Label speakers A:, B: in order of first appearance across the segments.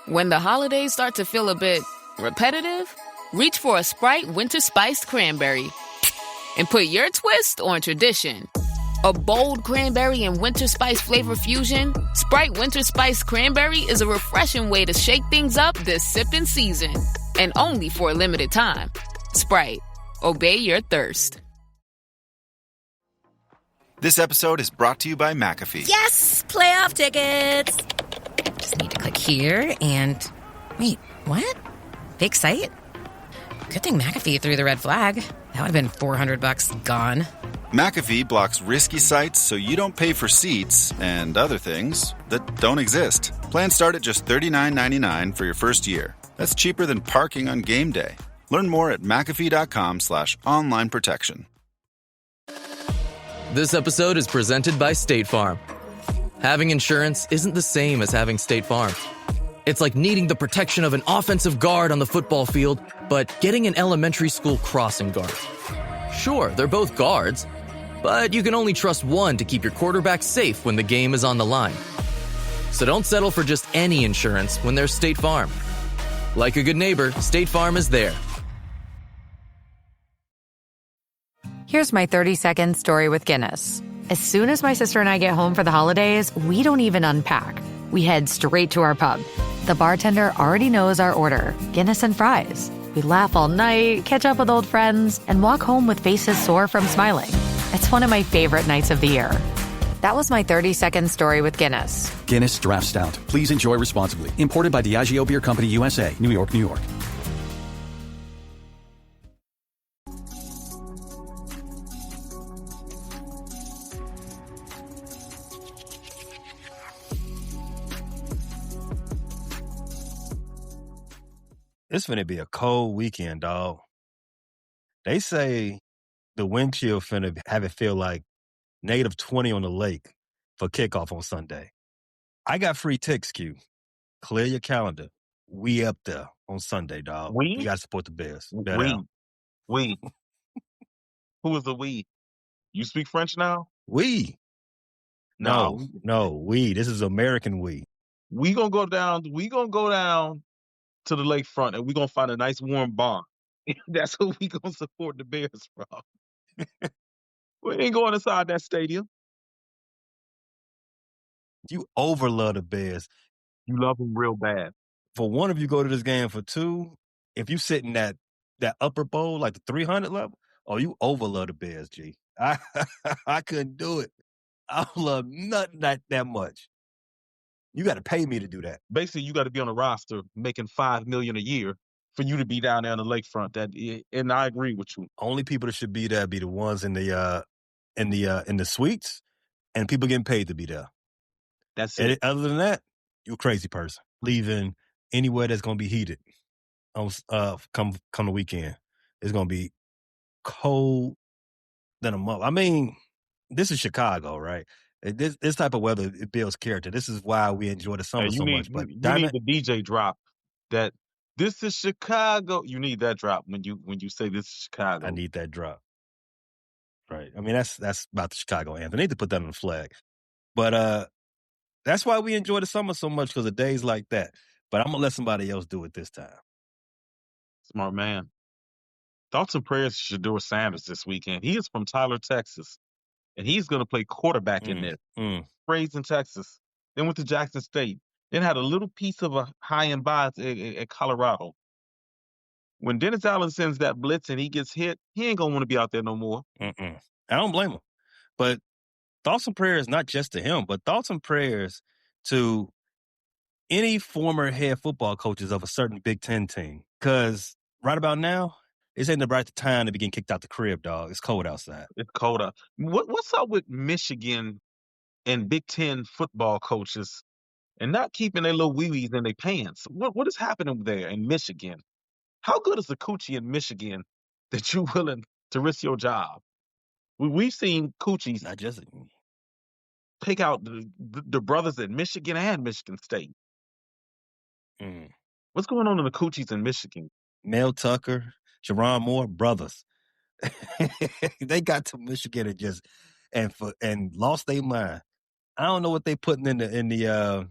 A: When the holidays start to feel a bit repetitive, reach for a Sprite Winter Spiced Cranberry and put your twist on tradition. A bold cranberry and winter spice flavor fusion, Sprite Winter Spiced Cranberry is a refreshing way to shake things up this sipping season. And only for a limited time. Sprite. Obey your thirst.
B: This episode is brought to you by McAfee.
C: Yes! Playoff tickets! Just need to click here and... Wait, what? Fake site? Good thing McAfee threw the red flag. That would have been $400 gone.
B: McAfee blocks risky sites so you don't pay for seats and other things that don't exist. Plans start at just $39.99 for your first year. That's cheaper than parking on game day. Learn more at McAfee.com/online protection.
D: This episode is presented by State Farm. Having insurance isn't the same as having State Farm. It's like needing the protection of an offensive guard on the football field, but getting an elementary school crossing guard. Sure, they're both guards, but you can only trust one to keep your quarterback safe when the game is on the line. So don't settle for just any insurance when there's State Farm. Like a good neighbor, State Farm is there.
E: Here's my 30-second story with Guinness. As soon as my sister and I get home for the holidays, we don't even unpack. We head straight to our pub. The bartender already knows our order, Guinness and fries. We laugh all night, catch up with old friends, and walk home with faces sore from smiling. It's one of my favorite nights of the year. That was my 30-second story with Guinness.
F: Guinness Draft Stout. Please enjoy responsibly. Imported by Diageo Beer Company, USA, New York, New York.
G: It's finna be a cold weekend, dog. They say the wind chill finna have it feel like -20 on the lake for kickoff on Sunday. I got free tickets, Q. Clear your calendar. We up there on Sunday, dog.
H: We?
G: We gotta support the Bears.
H: We. Who is the we? You speak French now?
G: We. No, we. This is American we.
H: We gonna go down to the lakefront and we gonna find a nice warm bar. That's who we gonna support the Bears from. We ain't going inside that stadium.
G: You overlove the Bears.
H: You love them real bad.
G: For one, if you go to this game, for two, if you sit in that upper bowl, like the 300 level, you overlove the Bears, G. I couldn't do it. I love nothing that much. You got to pay me to do that.
H: Basically, you got to be on a roster making $5 million a year for you to be down there on the lakefront. And I agree with you.
G: Only people that should be there be the ones in the suites, and people getting paid to be there.
H: That's it.
G: Other than that, you're a crazy person leaving anywhere that's going to be heated. Come the weekend, it's going to be cold than a month. I mean, this is Chicago, right? This type of weather, it builds character. This is why we enjoy the summer so much. But
H: you need the DJ drop that this is Chicago. You need that drop when you say this is Chicago.
G: I need that drop. Right. I mean, that's about the Chicago anthem. They need to put that on the flag. But that's why we enjoy the summer so much, because of days like that. But I'm going to let somebody else do it this time.
H: Smart man. Thoughts and prayers to Shaduer Sanders this weekend. He is from Tyler, Texas. And he's going to play quarterback in this. Raised in Texas. Then went to Jackson State. Then had a little piece of a high-end bias at Colorado. When Dennis Allen sends that blitz and he gets hit, he ain't going to want to be out there no more.
G: I don't blame him. But thoughts and prayers not just to him, but thoughts and prayers to any former head football coaches of a certain Big Ten team. Because right about now, this ain't the right time to be getting kicked out the crib, dog. It's cold outside.
H: It's cold out. What's up with Michigan and Big Ten football coaches and not keeping their little wee-wees in their pants? What is happening there in Michigan? How good is the coochie in Michigan that you're willing to risk your job? We've seen coochies
G: not just
H: take out the brothers at Michigan and Michigan State. What's going on in the coochies in Michigan?
G: Mel Tucker, Jerron Moore, brothers. They got to Michigan and lost their mind. I don't know what they putting in the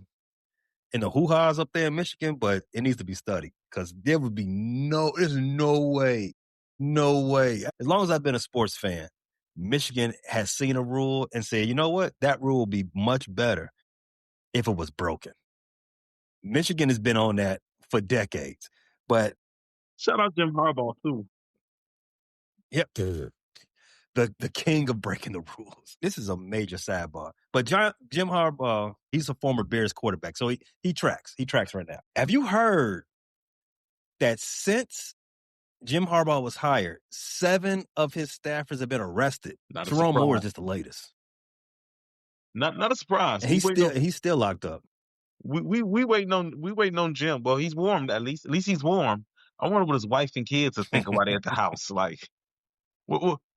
G: and the hoo-ha's up there in Michigan, but it needs to be studied because there's no way. As long as I've been a sports fan, Michigan has seen a rule and said, you know what? That rule will be much better if it was broken. Michigan has been on that for decades, but
H: shout out Jim Harbaugh too.
G: Yep. The king of breaking the rules. This is a major sidebar. But Jim Harbaugh, he's a former Bears quarterback, so he tracks. He tracks right now. Have you heard that since Jim Harbaugh was hired, 7 of his staffers have been arrested? Jerome Moore is just the latest.
H: Not a surprise.
G: And he's still locked up.
H: We waiting on Jim. Well, he's warm at least. At least he's warm. I wonder what his wife and kids are thinking while they're at the house. Like,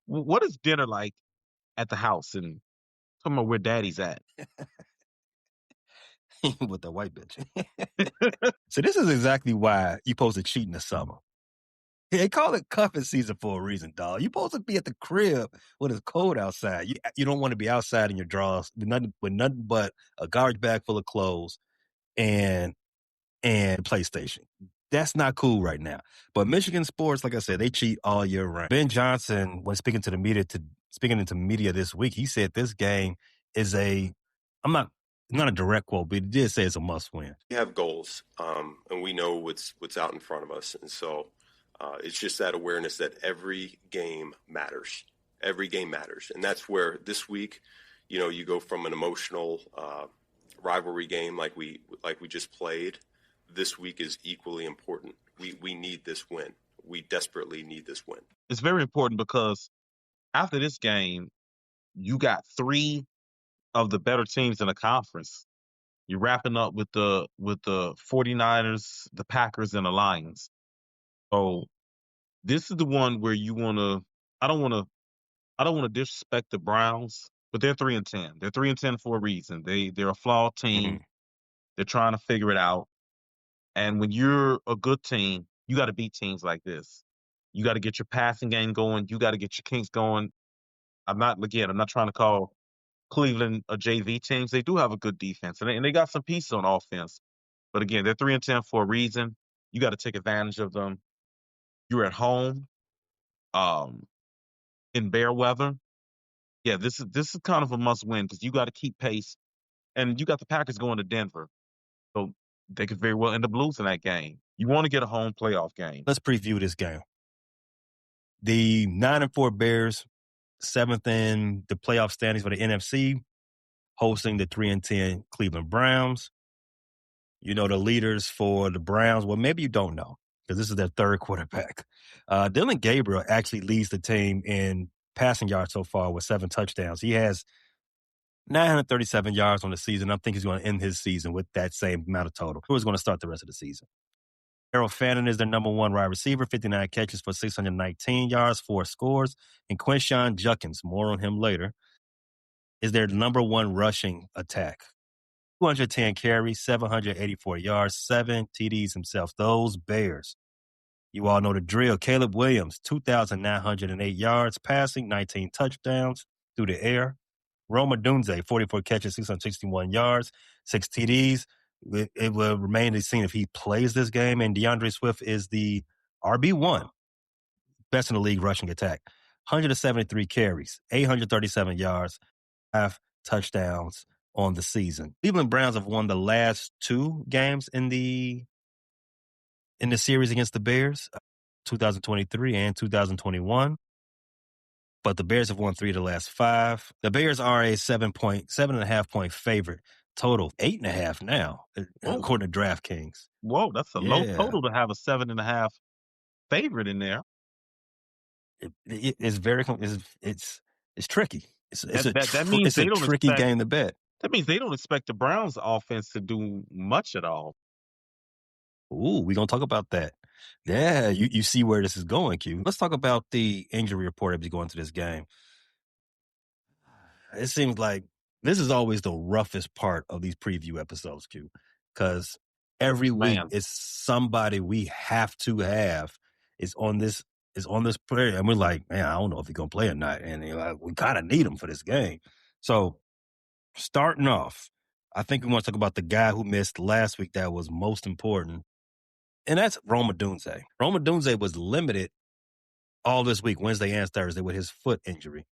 H: what is dinner like at the house? And talking about where daddy's at.
G: With the white bitch. So this is exactly why you're supposed to cheat in the summer. They call it cuffing season for a reason, dog. You're supposed to be at the crib when it's cold outside. You don't want to be outside in your drawers with nothing but a garbage bag full of clothes and PlayStation. That's not cool right now. But Michigan sports, like I said, they cheat all year round. Ben Johnson, when speaking into media this week, he said this game is not a direct quote, but he did say it's a must win.
I: We have goals, and we know what's out in front of us. And so it's just that awareness that every game matters. Every game matters. And that's where this week, you go from an emotional rivalry game like we just played. This week is equally important. We need this win. We desperately need this win.
H: It's very important because after this game, you got 3 of the better teams in the conference. You're wrapping up with the 49ers, the Packers, and the Lions. So this is the one where you want to. I don't want to disrespect the Browns, but they're 3-10. They're 3-10 for a reason. They're a flawed team.
G: Mm-hmm.
H: They're trying to figure it out. And when you're a good team, you got to beat teams like this. You got to get your passing game going. You got to get your kinks going. I'm not trying to call Cleveland a JV team. They do have a good defense, and they got some pieces on offense. But again, they're 3-10 for a reason. You got to take advantage of them. You're at home, in bare weather. Yeah, this is kind of a must win because you got to keep pace, and you got the Packers going to Denver, so they could very well end up losing that game. You want to get a home playoff game.
G: Let's preview this game. The 9-4 Bears, 7th in the playoff standings for the NFC, hosting the 3-10 Cleveland Browns. You know the leaders for the Browns. Well, maybe you don't know because this is their 3rd quarterback. Dylan Gabriel actually leads the team in passing yards so far with 7 touchdowns. He has 937 yards on the season. I think he's going to end his season with that same amount of total. Who's going to start the rest of the season? Errol Fannin is their number 1 wide receiver, 59 catches for 619 yards, 4 scores. And Quinshon Judkins, more on him later, is their number 1 rushing attack. 210 carries, 784 yards, 7 TDs himself. Those Bears. You all know the drill. Caleb Williams, 2,908 yards passing, 19 touchdowns through the air. Roma Dunze, 44 catches, 661 yards, 6 TDs. It will remain to be seen if he plays this game. And DeAndre Swift is the RB1, best in the league rushing attack. 173 carries, 837 yards, 5 touchdowns on the season. Cleveland Browns have won the last 2 games in the series against the Bears, 2023 and 2021. But the Bears have won 3 of the last 5. The Bears are a 7.5 point favorite. Total 8.5 now, according to DraftKings.
H: Whoa, that's a low total to have a 7.5 favorite in there.
G: It's very it's tricky. It's
H: a
G: tricky game to bet.
H: That means they don't expect the Browns offense to do much at all.
G: Ooh, we're going to talk about that. Yeah, you see where this is going, Q. Let's talk about the injury report as we go into this game. It seems like this is always the roughest part of these preview episodes, Q, because every week is somebody we have to have is on this player, and we're like, man, I don't know if he's going to play or not, and we kind of need him for this game. So starting off, I think we want to talk about the guy who missed last week that was most important, and that's Rome Odunze. Rome Odunze was limited all this week, Wednesday and Thursday, with his foot injury.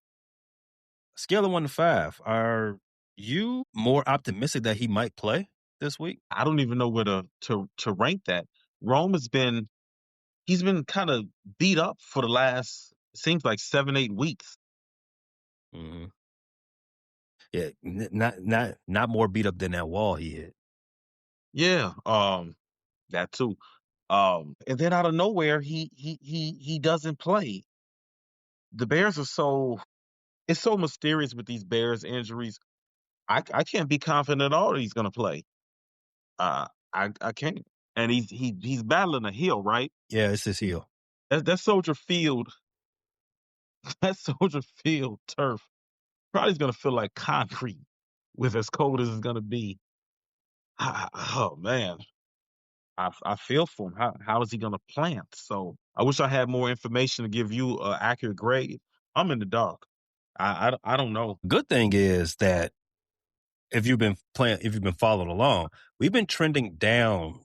G: Scale of 1 to 5, are you more optimistic that he might play this week?
H: I don't even know where to rank that. Rome he's been kind of beat up for the last, seems like 7-8 weeks.
G: Mm-hmm. Yeah, not more beat up than that wall he hit.
H: Yeah, that too. And then out of nowhere, he doesn't play. The Bears are it's so mysterious with these Bears injuries. I can't be confident at all that he's going to play. I can't. And he's battling a heel, right?
G: Yeah, it's his heel.
H: That Soldier Field, that Soldier Field turf probably is going to feel like concrete with as cold as it's going to be. Oh man, I feel for him. How is he going to plant? So I wish I had more information to give you an accurate grade. I'm in the dark. I don't know.
G: Good thing is that if you've been following along, we've been trending down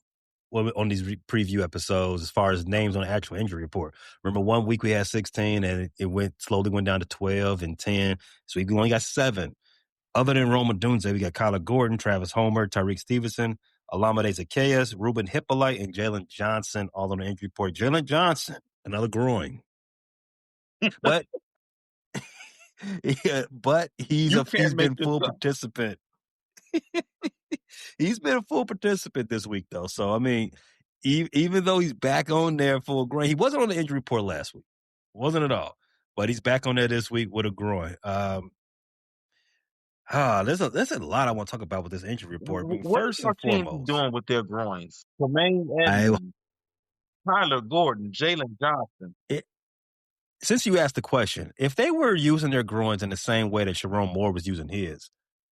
G: on these preview episodes as far as names on the actual injury report. Remember, 1 week we had 16 and it slowly went down to 12 and 10. So we only got 7. Other than Rome Odunze, we got Kyler Gordon, Travis Homer, Tyreek Stevenson, Olamide Zaccheaus, Ruben Hippolyte, and Jalen Johnson, all on the injury report. Jalen Johnson, another groin. But yeah, but he's been full participant. He's been a full participant this week, though. So, I mean, even though he's back on there for a groin, he wasn't on the injury report last week. Wasn't at all. But he's back on there this week with a groin. There's a lot I want to talk about with this injury report. I mean, first and foremost,
H: doing with their groins? Tremaine Edmonds, Tyler Gordon, Jalen Johnson.
G: Since you asked the question, if they were using their groins in the same way that Sharon Moore was using his,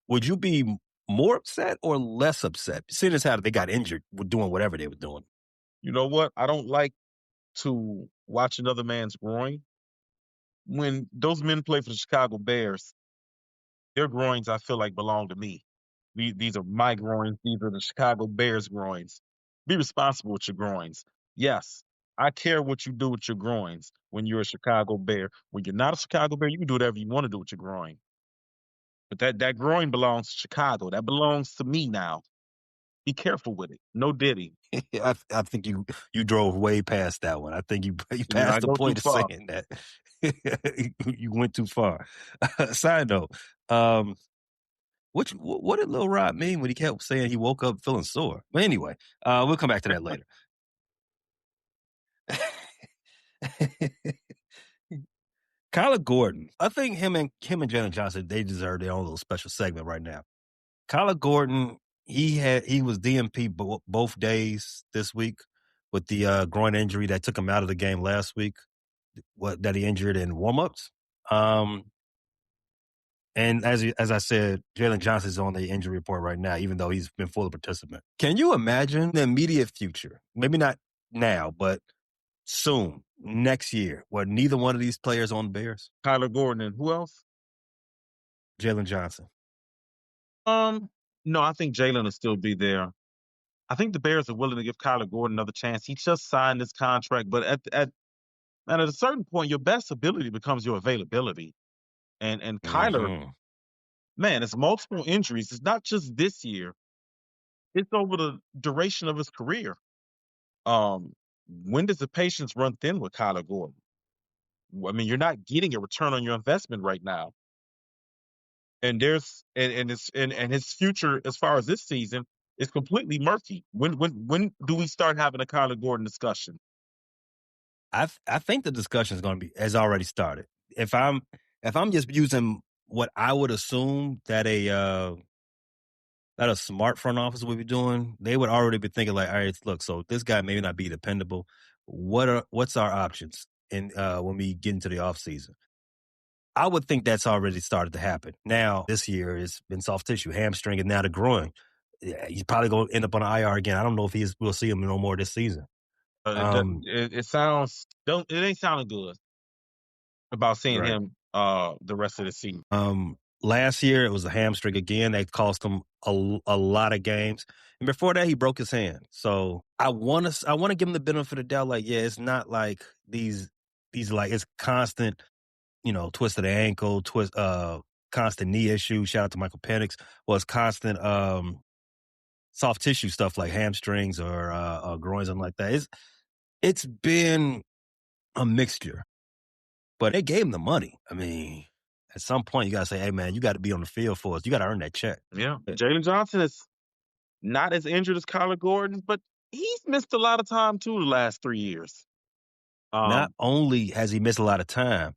G: would you be more upset or less upset, seeing as how they got injured with doing whatever they were doing?
H: You know what? I don't like to watch another man's groin. When those men play for the Chicago Bears, their groins, I feel like, belong to me. These are my groins. These are the Chicago Bears groins. Be responsible with your groins. Yes, I care what you do with your groins when you're a Chicago Bear. When you're not a Chicago Bear, you can do whatever you want to do with your groin. But that groin belongs to Chicago. That belongs to me now. Be careful with it. No diddy.
G: I think you drove way past that one. I think you passed the point of saying that. You went too far. Side note, what did Lil Rod mean when he kept saying he woke up feeling sore? But anyway, we'll come back to that later. Kyler Gordon, I think him and Jalen Johnson, they deserve their own little special segment right now. Kyler Gordon, he was DNP both days this week with the groin injury that took him out of the game last week. That he injured in warmups. And as I said, Jalen Johnson's on the injury report right now, even though he's been fully participant. Can you imagine the immediate future? Maybe not now, but soon, next year, where neither one of these players on the Bears?
H: Kyler Gordon and who else?
G: Jalen Johnson.
H: No, I think Jalen will still be there. I think the Bears are willing to give Kyler Gordon another chance. He just signed this contract, but at a certain point, your best ability becomes your availability. And Kyler, man, it's multiple injuries. It's not just this year. It's over the duration of his career. When does the patience run thin with Kyler Gordon? I mean, you're not getting a return on your investment right now. And his future as far as this season is completely murky. When do we start having a Kyler Gordon discussion?
G: I think the discussion has already started. If I'm just using what I would assume that a smart front office would be doing, they would already be thinking like, all right, look, so this guy may not be dependable. What's our options when we get into the offseason? I would think that's already started to happen. Now, this year has been soft tissue, hamstring, and now the groin. He's probably going to end up on the IR again. I don't know if we'll see him no more this season.
H: It ain't sounding good about seeing him the rest of the season.
G: Last year, it was a hamstring again. That cost him a lot of games. And before that, he broke his hand. So I want to give him the benefit of the doubt. Like, yeah, it's not like these like it's constant, twist of the ankle, constant knee issues. Shout out to Michael Penix. Well, it's constant soft tissue stuff like hamstrings or groins and like that. It's been a mixture, but they gave him the money. I mean, at some point, you got to say, hey, man, you got to be on the field for us. You got to earn that check.
H: Yeah. Jalen Johnson is not as injured as Kyler Gordon, but he's missed a lot of time, too, the last 3 years.
G: Not only has he missed a lot of time,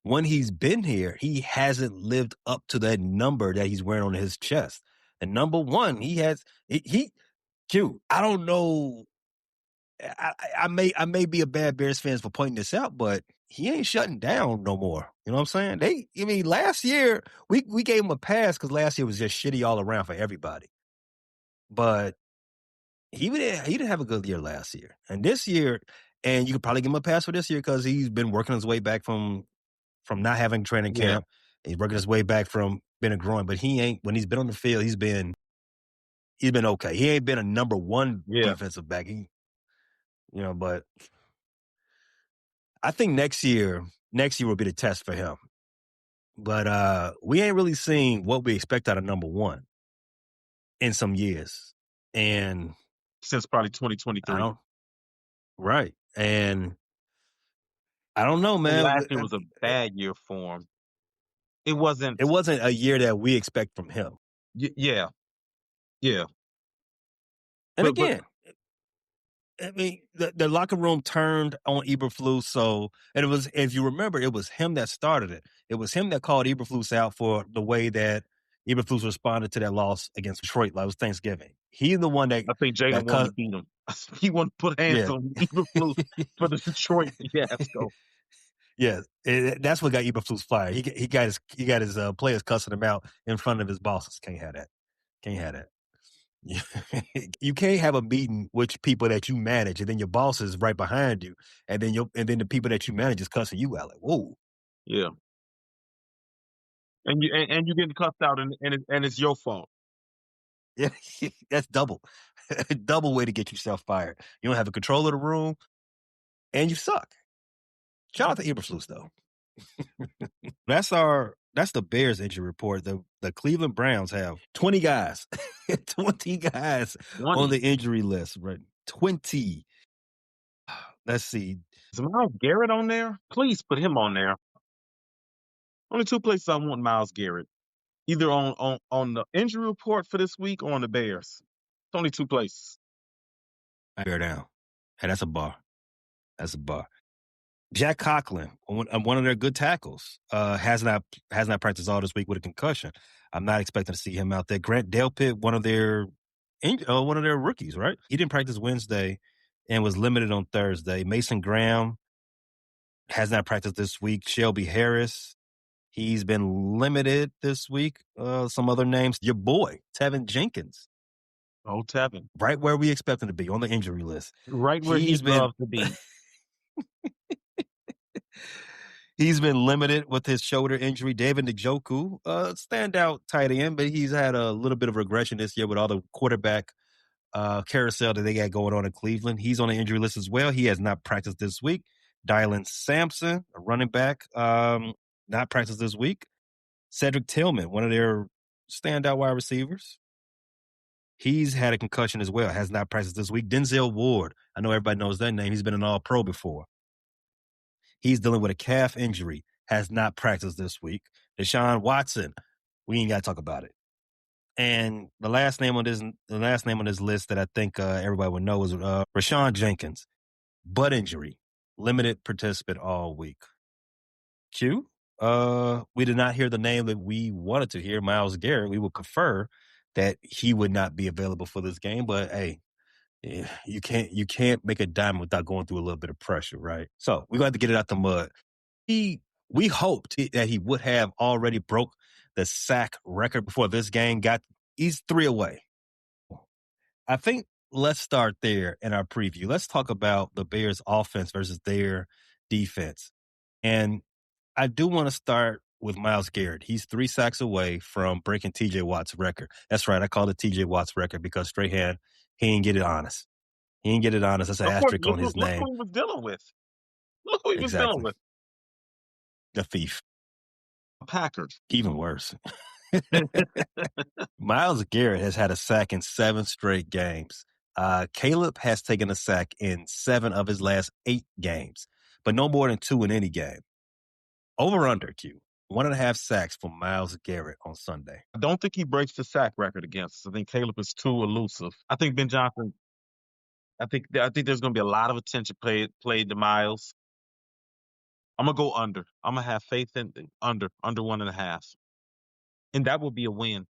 G: when he's been here, he hasn't lived up to that number that he's wearing on his chest. And number one, I don't know. I may be a bad Bears fan for pointing this out, but he ain't shutting down no more. You know what I'm saying? Last year we gave him a pass because last year was just shitty all around for everybody. But he didn't have a good year last year, and this year, and you could probably give him a pass for this year because he's been working his way back from not having training camp. He's working his way back from being a groin, but he ain't. When he's been on the field, he's been okay. He ain't been a number one defensive back. But I think next year will be the test for him. But we ain't really seen what we expect out of number one in some years. And
H: since probably 2023.
G: Right. And I don't know, man.
H: Last year was a bad year for him. It wasn't
G: a year that we expect from him.
H: Yeah.
G: And again, the locker room turned on Eberflus. And it was, if you remember, it was him that started it. It was him that called Eberflus out for the way that Eberflus responded to that loss against Detroit. Like it was Thanksgiving. He's the one that
H: I think Jalen wanted to beat him. He wanted to put hands on Eberflus for the Detroit fiasco.
G: Yeah, that's what got Eberflus fired. He got his players cussing him out in front of his bosses. Can't have that. You can't have a meeting with people that you manage, and then your boss is right behind you, and then the people that you manage is cussing you out. Like, whoa.
H: Yeah. And you getting cussed out, and it's your fault.
G: Yeah, that's double way to get yourself fired. You don't have a control of the room, and you suck. Shout out to Eberflus, though. That's the Bears injury report. The Cleveland Browns have 20 guys. 20 guys on the injury list, right? 20. Let's see.
H: Is Myles Garrett on there? Please put him on there. Only two places I want Myles Garrett. Either on the injury report for this week or on the Bears. It's only two places.
G: I bear down. Hey, that's a bar. Jack Conklin, one of their good tackles, has not practiced all this week with a concussion. I'm not expecting to see him out there. Grant Delpit, one of their rookies, right? He didn't practice Wednesday and was limited on Thursday. Mason Graham has not practiced this week. Shelby Harris, he's been limited this week. Some other names. Your boy, Tevin Jenkins.
H: Oh, Tevin.
G: Right where we expect him to be on the injury list.
H: Right where he's loved to be.
G: He's been limited with his shoulder injury. David Njoku, standout tight end, but he's had a little bit of regression this year with all the quarterback carousel that they got going on in Cleveland. He's on the injury list as well. He has not practiced this week. Dylan Sampson, a running back, not practiced this week. Cedric Tillman, one of their standout wide receivers. He's had a concussion as well, has not practiced this week. Denzel Ward, I know everybody knows that name. He's been an All-Pro before. He's dealing with a calf injury, has not practiced this week. Deshaun Watson, we ain't got to talk about it. And the last name on this list that I think everybody would know is Rashawn Jenkins, butt injury, limited participant all week. Q, we did not hear the name that we wanted to hear, Myles Garrett. We would confer that he would not be available for this game, but hey, you can't make a diamond without going through a little bit of pressure, right? So we're going to have to get it out the mud. We hoped that he would have already broke the sack record before this game. He's 3 away. I think let's start there in our preview. Let's talk about the Bears' offense versus their defense. And I do want to start with Myles Garrett. He's 3 sacks away from breaking T.J. Watt's record. That's right. I call it T.J. Watt's record because Strahan, he ain't get it honest. He ain't get it honest. That's an asterisk on his name.
H: Look who he was dealing with. Look who he was dealing with.
G: The thief.
H: Packers.
G: Even worse. Myles Garrett has had a sack in 7 straight games. Caleb has taken a sack in 7 of his last 8 games, but no more than 2 in any game. Over under, Q. 1.5 sacks for Myles Garrett on Sunday.
H: I don't think he breaks the sack record against us. I think Caleb is too elusive. I think Ben Johnson. I think there's going to be a lot of attention played to Myles. I'm gonna go under. I'm gonna have faith in under 1.5, and that would be a win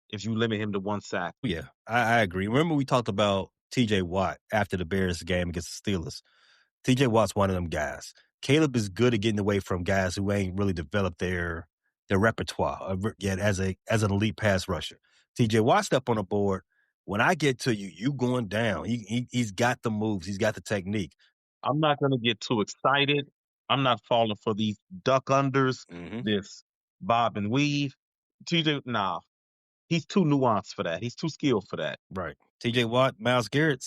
H: if you limit him to 1 sack.
G: Yeah, I agree. Remember we talked about T.J. Watt after the Bears game against the Steelers. T.J. Watt's one of them guys. Caleb is good at getting away from guys who ain't really developed their repertoire yet as an elite pass rusher. T.J. Watt step on the board. When I get to you, you going down. He's got the moves. He's got the technique.
H: I'm not going to get too excited. I'm not falling for these duck unders, this bob and weave. TJ, nah. He's too nuanced for that. He's too skilled for that.
G: Right. TJ Watt, Myles Garrett,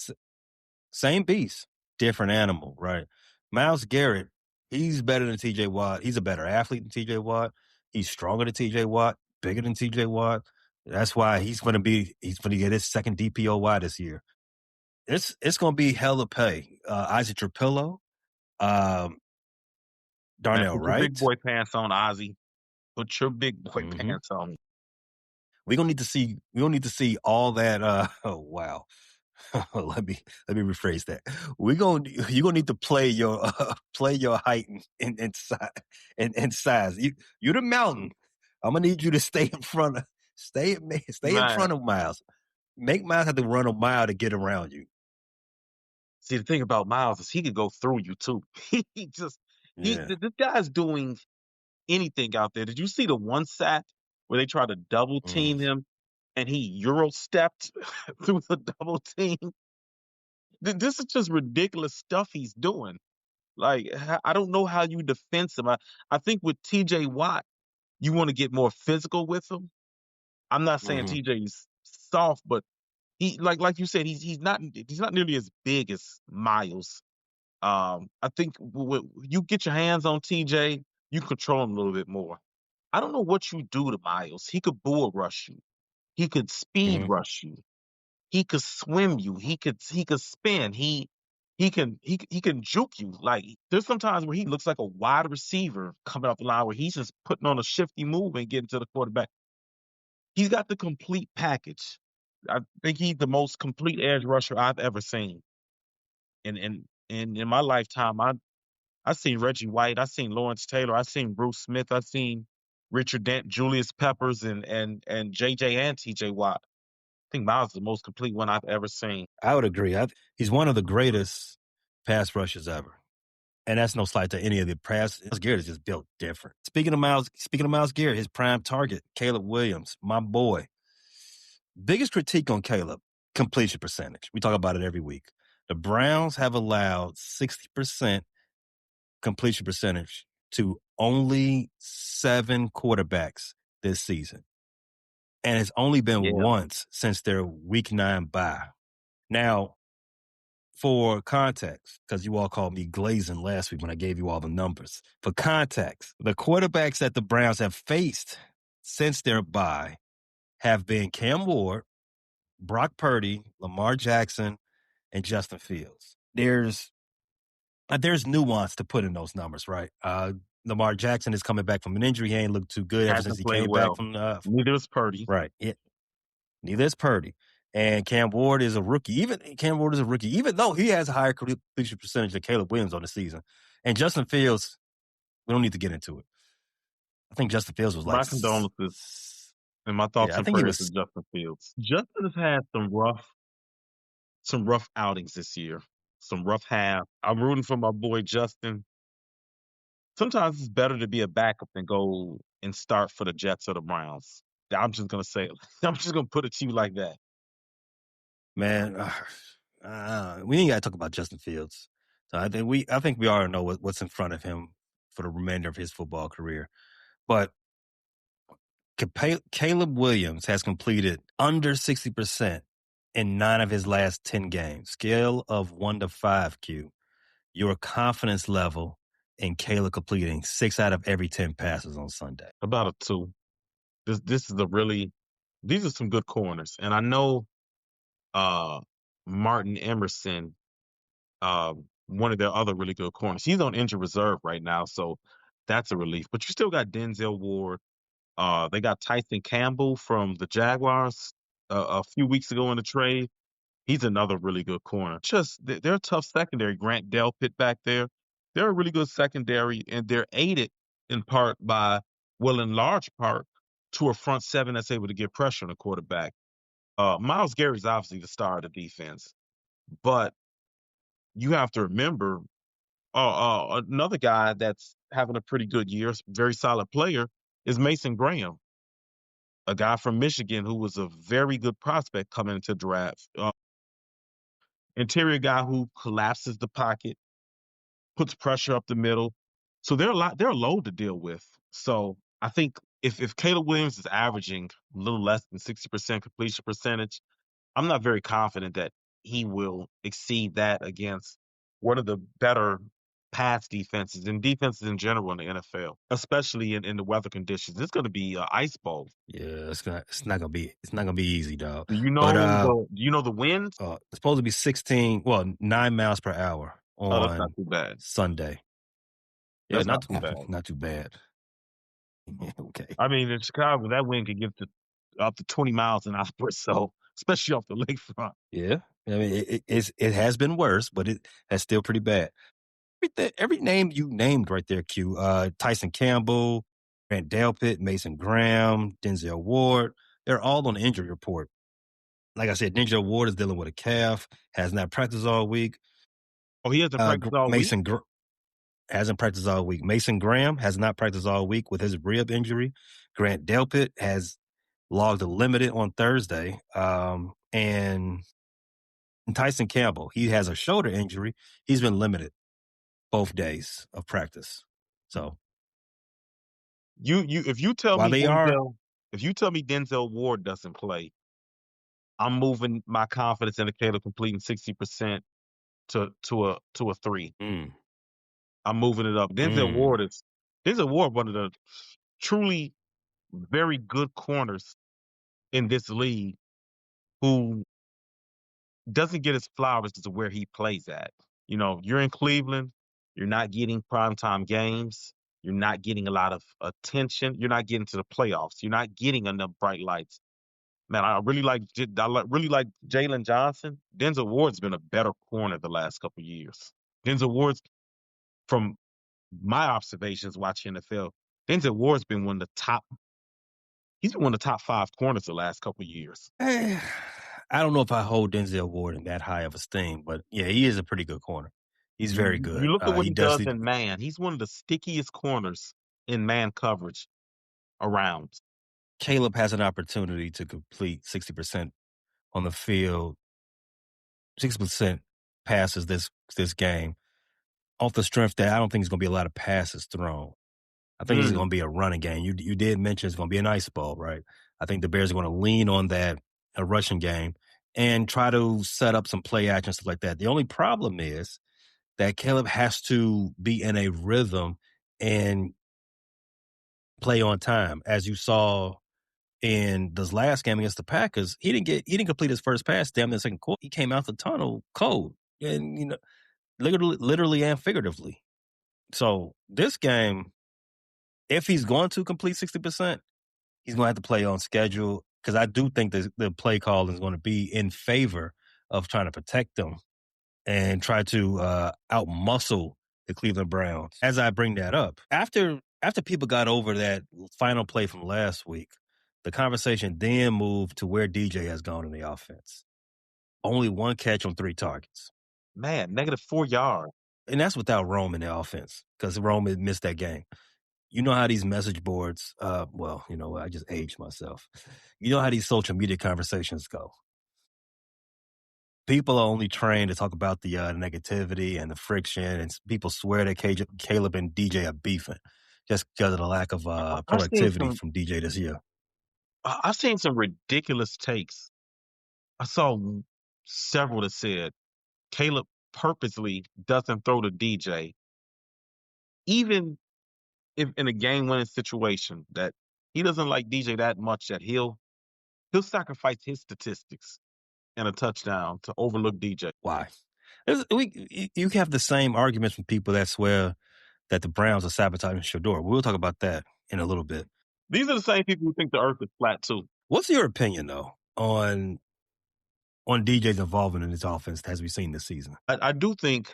G: same beast, different animal, right? Myles Garrett, he's better than TJ Watt. He's a better athlete than TJ Watt. He's stronger than TJ Watt, bigger than TJ Watt. That's why he's going to get his second DPOY this year. It's going to be hella pay. Isaac Trapillo, Darnell Wright.
H: Put your big boy pants on, Ozzy. Put your big boy pants on.
G: We're gonna need to see all that. Oh wow. let me rephrase that. You're gonna need to play your height and size. You're the mountain. I'm gonna need you to stay in front of Myles. Make Myles have to run a mile to get around you.
H: See, the thing about Myles is he could go through you too. This guy's doing anything out there. Did you see the 1 sack where they tried to double team him and he Euro stepped through the double team? This is just ridiculous stuff he's doing. Like, I don't know how you defend him. I think with TJ Watt, you want to get more physical with him. I'm not saying TJ's soft, but he like you said, he's not nearly as big as Myles. I think when you get your hands on TJ, you control him a little bit more. I don't know what you do to Myles. He could bull rush you. He could speed rush you. He could swim you. He could spin. He can juke you. Like, there's some times where he looks like a wide receiver coming off the line where he's just putting on a shifty move and getting to the quarterback. He's got the complete package. I think he's the most complete edge rusher I've ever seen. And in my lifetime, I've seen Reggie White, I've seen Lawrence Taylor, I've seen Bruce Smith, I've seen Richard Dent, Julius Peppers, and JJ and TJ Watt. I think Myles is the most complete one I've ever seen.
G: I would agree. He's one of the greatest pass rushers ever. And that's no slight to any of the pass. Myles Garrett is just built different. Speaking of Myles Garrett, his prime target, Caleb Williams, my boy. Biggest critique on Caleb, completion percentage. We talk about it every week. The Browns have allowed 60% completion percentage to only 7 quarterbacks this season. And it's only been once since their week 9 bye. Now, for context, because you all called me glazing last week when I gave you all the numbers. For context, the quarterbacks that the Browns have faced since their bye have been Cam Ward, Brock Purdy, Lamar Jackson, and Justin Fields. There's nuance to put in those numbers, right? Lamar Jackson is coming back from an injury. He ain't looked too good ever since he came back from
H: neither is Purdy.
G: Right. Neither is Purdy. And Cam Ward is a rookie. Even though he has a higher completion percentage than Caleb Williams on the season. And Justin Fields, we don't need to get into it. I think Justin Fields was like...
H: My condolences and my thoughts and prayers to Justin Fields. Justin has had some rough outings this year. Some rough halves. I'm rooting for my boy Justin. Sometimes it's better to be a backup than go and start for the Jets or the Browns. I'm just going to say it. I'm just going to put it to you like that.
G: Man, we ain't got to talk about Justin Fields. So I think we already know what's in front of him for the remainder of his football career. But Caleb Williams has completed under 60% in 9 of his last 10 games. Scale of 1 to 5, Q. Your confidence level in Caleb completing 6 out of every 10 passes on Sunday.
H: About a 2. This is these are some good corners. And I know Martin Emerson, one of their other really good corners. He's on injured reserve right now, so that's a relief. But you still got Denzel Ward. They got Tyson Campbell from the Jaguars a few weeks ago in the trade. He's another really good corner. Just they're a tough secondary. Grant Delpit back there. They're a really good secondary, and they're aided in part by, well, in large part, to a front seven that's able to get pressure on the quarterback. Myles Garrett is obviously the star of the defense, but you have to remember another guy that's having a pretty good year, very solid player, is Mason Graham, a guy from Michigan who was a very good prospect coming into the draft. Interior guy who collapses the pocket, puts pressure up the middle. So they're a load to deal with. So I think if Caleb Williams is averaging a little less than 60% completion percentage, I'm not very confident that he will exceed that against one of the better pass defenses and defenses in general in the NFL, especially in the weather conditions. It's going to be an ice bowl.
G: Yeah, it's not gonna be easy, dog.
H: Do you know the wind?
G: It's supposed to be 9 miles per hour on
H: that's not too bad.
G: Sunday. Yeah,
H: That's not too bad.
G: Not too bad. Okay.
H: I mean, in Chicago, that wind could get to up to 20 miles an hour or so, especially off the lakefront.
G: Yeah, I mean, it has been worse, but that's still pretty bad. Every name you named right there, Q. Tyson Campbell, Grant Delpit, Mason Graham, Denzel Ward, they're all on the injury report. Like I said, Denzel Ward is dealing with a calf, has not practiced all week.
H: Oh, he hasn't practiced all week?
G: Hasn't practiced all week. Mason Graham has not practiced all week with his rib injury. Grant Delpit has logged a limited on Thursday. And Tyson Campbell, he has a shoulder injury. He's been limited both days of practice. So
H: if you tell me Denzel Ward doesn't play, I'm moving my confidence in the Caleb completing 60% to a 3. I'm moving it up. Denzel Ward, one of the truly very good corners in this league, who doesn't get his flowers to where he plays at. You know, you're in Cleveland, you're not getting primetime games, you're not getting a lot of attention, you're not getting to the playoffs, you're not getting enough bright lights. Man, I really like Jalen Johnson. Denzel Ward's been a better corner the last couple of years. Denzel Ward's, from my observations watching NFL, Denzel Ward's been one of the top 5 corners the last couple of years.
G: I don't know if I hold Denzel Ward in that high of esteem, but yeah, he is a pretty good corner. He's very good.
H: You look at what he does in man. He's one of the stickiest corners in man coverage around.
G: Caleb has an opportunity to complete 60% on the field, 60% passes this game, off the strength that I don't think there's going to be a lot of passes thrown. I think it's going to be a running game. You did mention it's going to be an ice ball, right? I think the Bears are going to lean on that, a rushing game, and try to set up some play action, stuff like that. The only problem is that Caleb has to be in a rhythm and play on time. As you saw in this last game against the Packers, he didn't complete his first pass damn near the second quarter. He came out the tunnel cold, and literally and figuratively. So this game, if he's going to complete 60%, he's going to have to play on schedule, because I do think the play call is going to be in favor of trying to protect them and try to outmuscle the Cleveland Browns. As I bring that up, after people got over that final play from last week, the conversation then moved to where DJ has gone in the offense. Only 1 catch on 3 targets.
H: Man, -4 yards.
G: And that's without Rome in the offense, because Rome had missed that game. You know how these message boards, I just aged myself. You know how these social media conversations go. People are only trained to talk about the negativity and the friction, and people swear that Caleb and DJ are beefing. just because of the lack of productivity from DJ this year.
H: I've seen some ridiculous takes. I saw several that said Caleb purposely doesn't throw to DJ, even if in a game-winning situation, that he doesn't like DJ that much that he'll sacrifice his statistics and a touchdown to overlook DJ.
G: Why? You have the same arguments from people that swear that the Browns are sabotaging Shaduer. We'll talk about that in a little bit.
H: These are the same people who think the earth is flat, too.
G: What's your opinion, though, on DJ's involvement in this offense as we've seen this season?
H: I don't think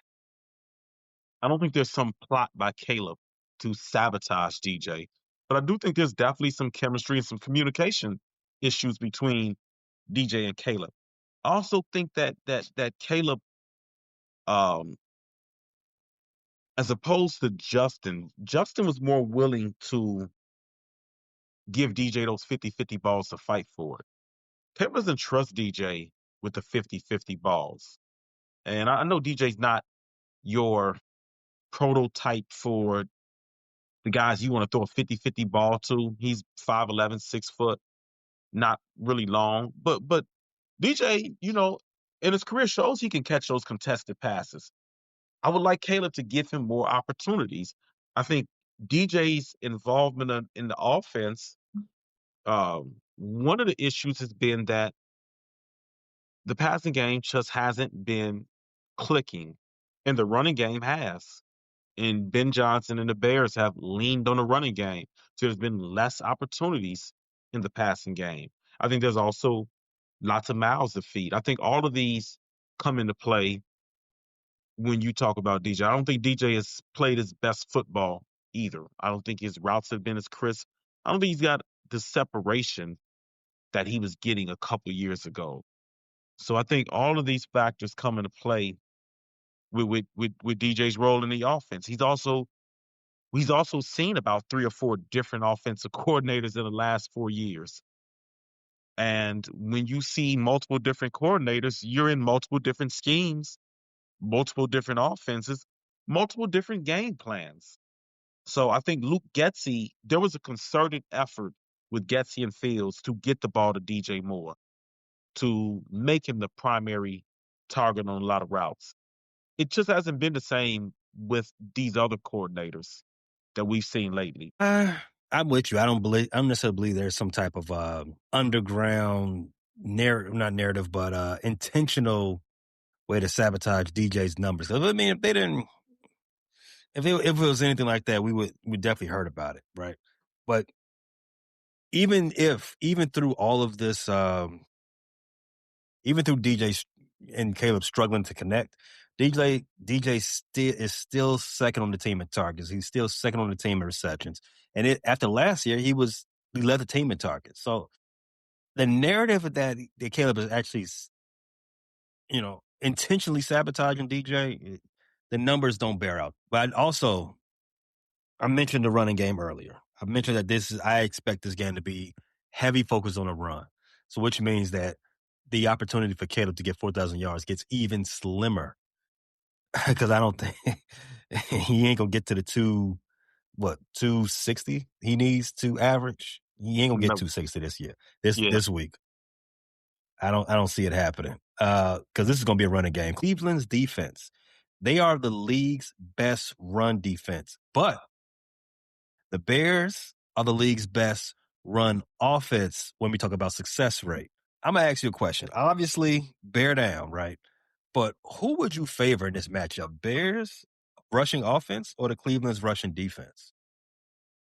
H: there's some plot by Caleb to sabotage DJ, but I do think there's definitely some chemistry and some communication issues between DJ and Caleb. I also think that Caleb, as opposed to Justin was more willing to give DJ those 50-50 balls to fight for it. Caleb doesn't trust DJ with the 50-50 balls. And I know DJ's not your prototype for the guys you want to throw a 50-50 ball to. He's 5'11", 6 foot, not really long. But DJ, in his career shows he can catch those contested passes. I would like Caleb to give him more opportunities. I think DJ's involvement in the offense, one of the issues has been that the passing game just hasn't been clicking, and the running game has. And Ben Johnson and the Bears have leaned on the running game. So there's been less opportunities in the passing game. I think there's also lots of mouths to feed. I think all of these come into play when you talk about DJ. I don't think DJ has played his best football either. I don't think his routes have been as crisp. I don't think he's got the separation that he was getting a couple years ago. So I think all of these factors come into play with DJ's role in the offense. He's also seen about 3 or 4 different offensive coordinators in the last 4 years. And when you see multiple different coordinators, you're in multiple different schemes, multiple different offenses, multiple different game plans. So I think Luke Getsy, there was a concerted effort with Getsy and Fields to get the ball to DJ Moore, to make him the primary target on a lot of routes. It just hasn't been the same with these other coordinators that we've seen lately.
G: I'm with you. I don't necessarily believe there's some type of underground narrative, but intentional way to sabotage DJ's numbers. I mean, if it was anything like that, we definitely heard about it, right? But even through all of this, even through DJ and Caleb struggling to connect, DJ is still second on the team in targets. He's still second on the team in receptions. And after last year, he led the team in targets. So the narrative that Caleb is actually, intentionally sabotaging DJ, the numbers don't bear out. But also, I mentioned the running game earlier. I mentioned that I expect this game to be heavy focus on the run. So which means that the opportunity for Caleb to get 4,000 yards gets even slimmer. Because I don't think he ain't going to get to the 260 he needs to average. He ain't going to get 260 this year, this week. I don't see it happening because this is going to be a running game. Cleveland's defense, they are the league's best run defense, but the Bears are the league's best run offense when we talk about success rate. I'm going to ask you a question. Obviously, bear down, right? But who would you favor in this matchup? Bears rushing offense or the Cleveland's rushing defense?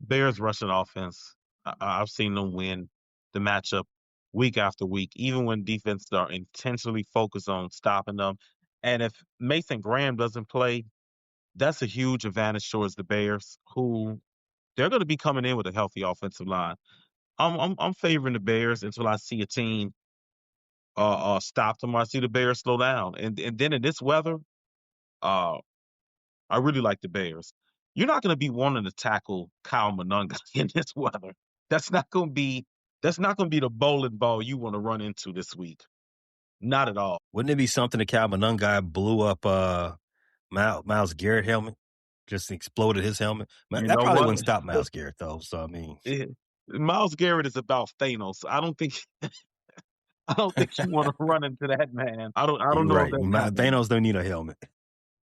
H: Bears rushing offense. I've seen them win the matchup week after week, even when defenses are intentionally focused on stopping them. And if Mason Graham doesn't play, that's a huge advantage towards the Bears, who they're going to be coming in with a healthy offensive line. I'm favoring the Bears until I see a team stop them or I see the Bears slow down. And then in this weather, I really like the Bears. You're not going to be wanting to tackle Kyle Monunga in this weather. That's not going to be the bowling ball you want to run into this week. Not at all.
G: Wouldn't it be something that Kyle Monunga blew up Myles Garrett helmet? just exploded his helmet. Man,
H: You
G: that
H: know
G: probably
H: what?
G: wouldn't stop Myles Garrett, though. So, I mean.
H: Myles Garrett is about Thanos. I don't think you want to run into that man. I don't
G: You're
H: know if
G: right.
H: that's happening.
G: Thanos don't need a helmet.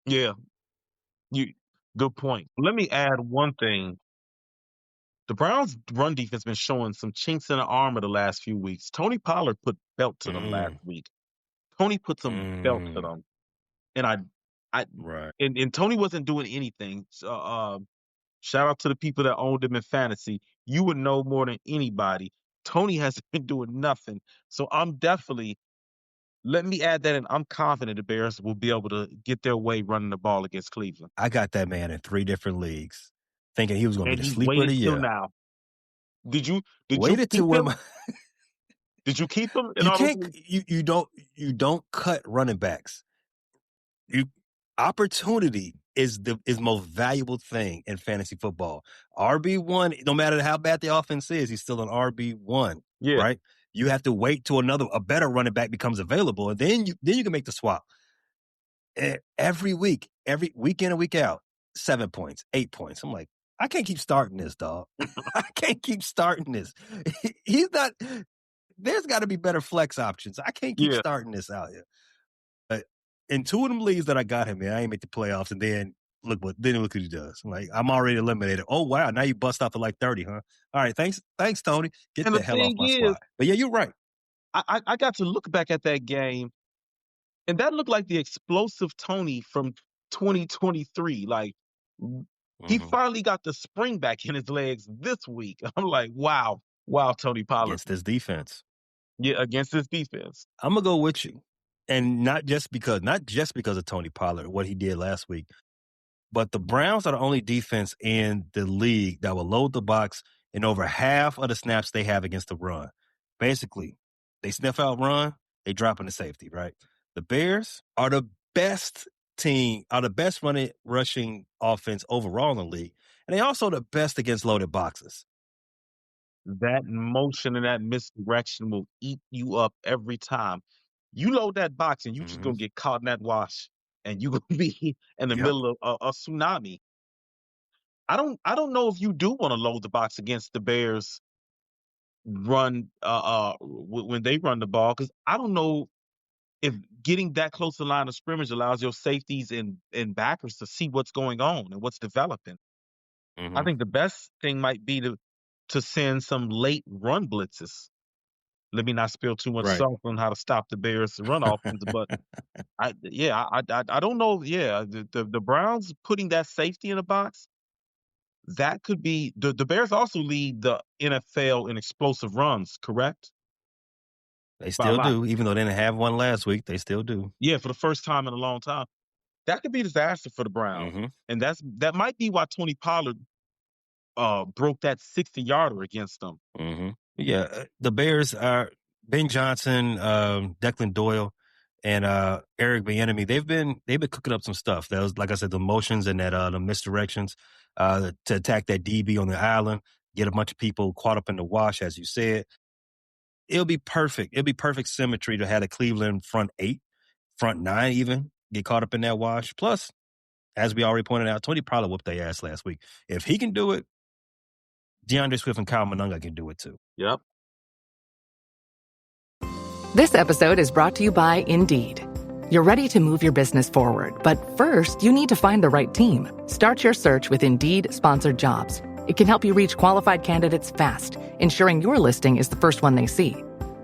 H: Yeah, good point. Let me add one thing. The Browns' run defense been showing some chinks in the armor the last few weeks. Tony Pollard put belt to them last week. Tony put some belt to them, and and Tony wasn't doing anything. So, shout out to the people that owned him in fantasy. You would know more than anybody. Tony hasn't been doing nothing. So let me add that in. I'm confident the Bears will be able to get their way running the ball against Cleveland.
G: I got that man in 3 different leagues, thinking he was going to be the sleeper of the
H: year.
G: Now.
H: Did you
G: waited to win?
H: Did you keep him?
G: You can't. You don't cut running backs. Opportunity is the most valuable thing in fantasy football. RB1, no matter how bad the offense is, he's still an RB1.
H: Yeah.
G: Right. You have to wait till a better running back becomes available, and then you can make the swap. Every week in and week out, 7 points, 8 points. I'm like, I can't keep starting this, dog. I can't keep starting this. He's not. There's got to be better flex options. I can't keep starting this out here. But in 2 of them leagues that I got him in, I ain't make the playoffs, and then look what he does. Like, I'm already eliminated. Oh wow, now you bust off to like 30, huh? All right, thanks, Tony. Get the hell off my squad. But yeah, you're right.
H: I got to look back at that game, and that looked like the explosive Tony from 2023. Like, he finally got the spring back in his legs this week. I'm like, wow, Tony Pollard.
G: Against this defense.
H: Yeah, against this defense.
G: I'm going to go with you. And not just because of Tony Pollard, what he did last week, but the Browns are the only defense in the league that will load the box in over half of the snaps they have against the run. Basically, they sniff out run, they drop into safety, right? The Bears are the best team, are the best rushing offense overall in the league, and they also the best against loaded boxes.
H: That motion and that misdirection will eat you up every time. You load that box and you just going to get caught in that wash, and you're going to be in the middle of a tsunami. I don't know if you do want to load the box against the Bears run when they run the ball, because I don't know if getting that close to the line of scrimmage allows your safeties and backers to see what's going on and what's developing. I think the best thing might be to send some late run blitzes. Let me not spill too much salt on how to stop the Bears' run offense, but I don't know. Yeah, the Browns putting that safety in the box, that could be the Bears also lead the NFL in explosive runs, correct?
G: They still do, even though they didn't have one last week. They still do.
H: Yeah, for the first time in a long time. That could be a disaster for the Browns, and that might be why Tony Pollard broke that 60-yarder against them.
G: Yeah, the Bears are Ben Johnson, Declan Doyle, and Eric Bieniemy. They've been cooking up some stuff. That was, like I said, the motions and that the misdirections to attack that DB on the island, get a bunch of people caught up in the wash, as you said. It'll be perfect. It'll be perfect symmetry to have a Cleveland front 8, front 9 even, get caught up in that wash. Plus, as we already pointed out, Tony Pollard whooped their ass last week. If he can do it, DeAndre Swift and Kyle Monunga can do it too.
H: Yep.
J: This episode is brought to you by Indeed. You're ready to move your business forward, but first you need to find the right team. Start your search with Indeed Sponsored Jobs. It can help you reach qualified candidates fast, ensuring your listing is the first one they see.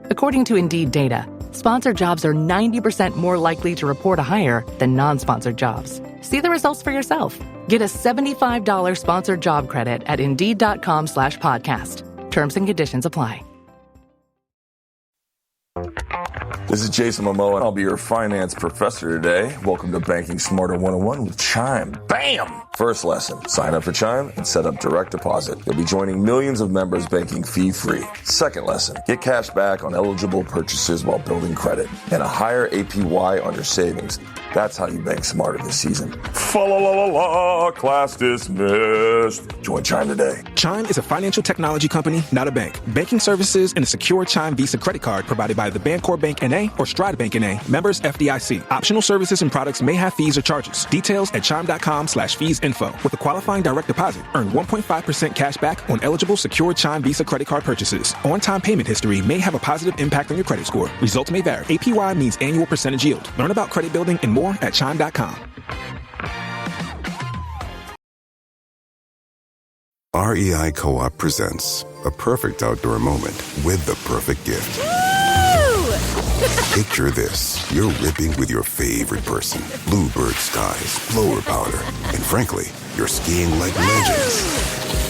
J: According to Indeed data, sponsored jobs are 90% more likely to report a hire than non-sponsored jobs. See the results for yourself. Get a $75 sponsored job credit at Indeed.com/podcast. Terms and conditions apply.
K: This is Jason Momoa, and I'll be your finance professor today. Welcome to Banking Smarter 101 with Chime. Bam! First lesson, sign up for Chime and set up direct deposit. You'll be joining millions of members banking fee-free. Second lesson, get cash back on eligible purchases while building credit and a higher APY on your savings. That's how you bank smarter this season. Fa-la-la-la-la, class dismissed. Join Chime today.
L: Chime is a financial technology company, not a bank. Banking services and a secure Chime Visa credit card provided by the Bancorp Bank N.A. or Stride Bank N.A. Members FDIC. Optional services and products may have fees or charges. Details at chime.com/fees Info. With a qualifying direct deposit, earn 1.5% cash back on eligible secured Chime Visa credit card purchases. On-time payment history may have a positive impact on your credit score. Results may vary. APY means annual percentage yield. Learn about credit building and more at Chime.com.
M: REI Co-op presents a perfect outdoor moment with the perfect gift. Picture this. You're ripping with your favorite person. Bluebird skies, blower powder, and frankly, you're skiing like legends.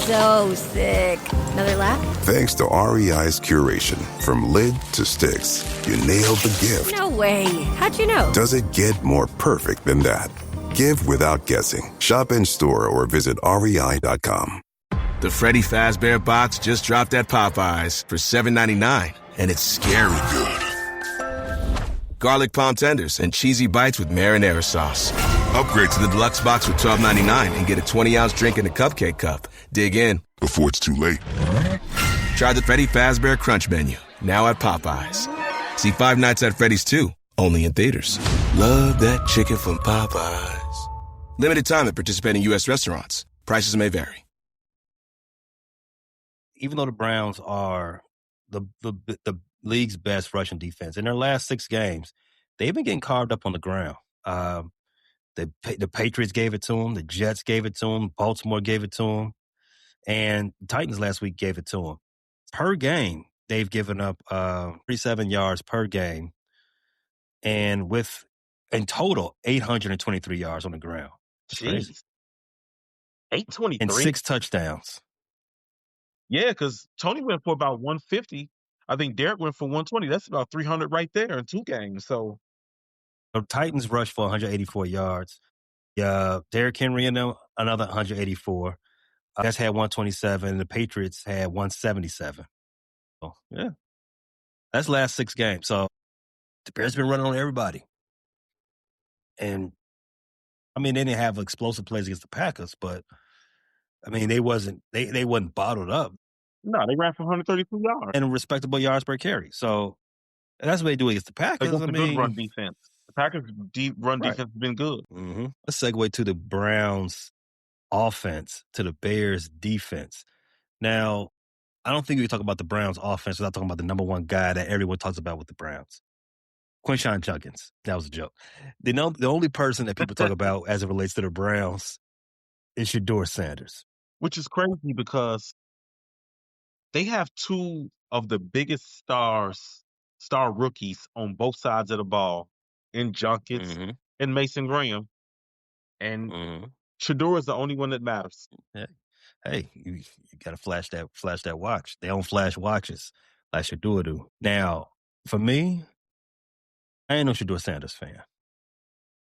N: So sick. Another lap?
M: Thanks to REI's curation, from lid to sticks, you nailed the gift.
N: No way. How'd you know?
M: Does it get more perfect than that? Give without guessing. Shop in store or visit REI.com.
O: The Freddy Fazbear box just dropped at Popeyes for $7.99, and it's scary good. Garlic palm tenders and cheesy bites with marinara sauce. Upgrade to the deluxe box with $12.99 and get a 20-ounce drink in a cupcake cup. Dig in
M: before it's too late.
O: Try the Freddy Fazbear Crunch menu, now at Popeyes. See Five Nights at Freddy's 2, only in theaters. Love that chicken from Popeyes. Limited time at participating U.S. restaurants. Prices may vary.
G: Even though the Browns are the league's best rushing defense, in their last 6 games, they've been getting carved up on the ground. The Patriots gave it to them. The Jets gave it to them. Baltimore gave it to them. And the Titans last week gave it to them. Per game, they've given up 37 yards per game. And in total, 823 yards on the ground. That's crazy.
H: 823?
G: And 6 touchdowns.
H: Yeah, because Tony went for about 150. I think Derek went for 120. That's about 300 right there in 2 games. So
G: the Titans rushed for 184 yards. Derrick Henry and them, another 184. That's had 127. The Patriots had 177. So, yeah. That's last 6 games. So the Bears been running on everybody. And, I mean, they didn't have explosive plays against the Packers, but, I mean, they wasn't bottled up.
H: No, they ran for 132 yards.
G: And respectable yards per carry. So that's what they do against the Packers.
H: Against a good run defense. The Packers' run defense has been good.
G: Mm-hmm. Let's segue to the Browns' offense, to the Bears' defense. Now, I don't think we can talk about the Browns' offense without talking about the number one guy that everyone talks about with the Browns. Quinshon Judkins. That was a joke. The only person that people talk about as it relates to the Browns is Shaduer Sanders.
H: Which is crazy because they have 2 of the biggest star rookies on both sides of the ball in Judkins and Mason Graham. And Shaduer is the only one that matters.
G: Yeah. Hey, you got to flash that watch. They don't flash watches like Shaduer do. Now, for me, I ain't no Shaduer Sanders fan.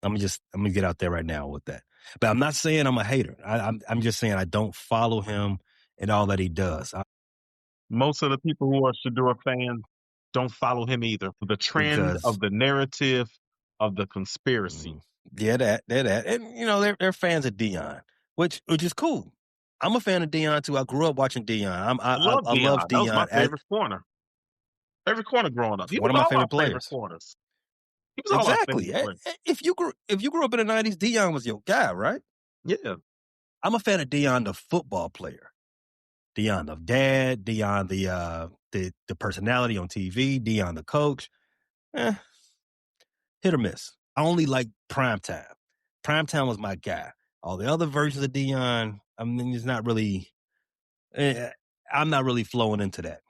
G: I'm gonna get out there right now with that. But I'm not saying I'm a hater. I'm just saying I don't follow him and all that he does.
H: Most of the people who are Shaduer fans don't follow him either. The trend of the narrative of the conspiracy.
G: Yeah, that. And, they're fans of Deion, which is cool. I'm a fan of Deion, too. I grew up watching Deion. I love Deion.
H: That was my favorite corner. Favorite corner growing up. He
G: one
H: was
G: of my
H: all
G: favorite
H: my
G: players.
H: favorite corners. He was all
G: Exactly.
H: our favorite players.
G: If you grew up in the 90s, Deion was your guy, right?
H: Yeah.
G: I'm a fan of Deion, the football player. Deion the dad, Deion the personality on TV, Deion the coach. Hit or miss. I only like Primetime. Primetime was my guy. All the other versions of Deion, I mean, it's not really. I'm not really flowing into that.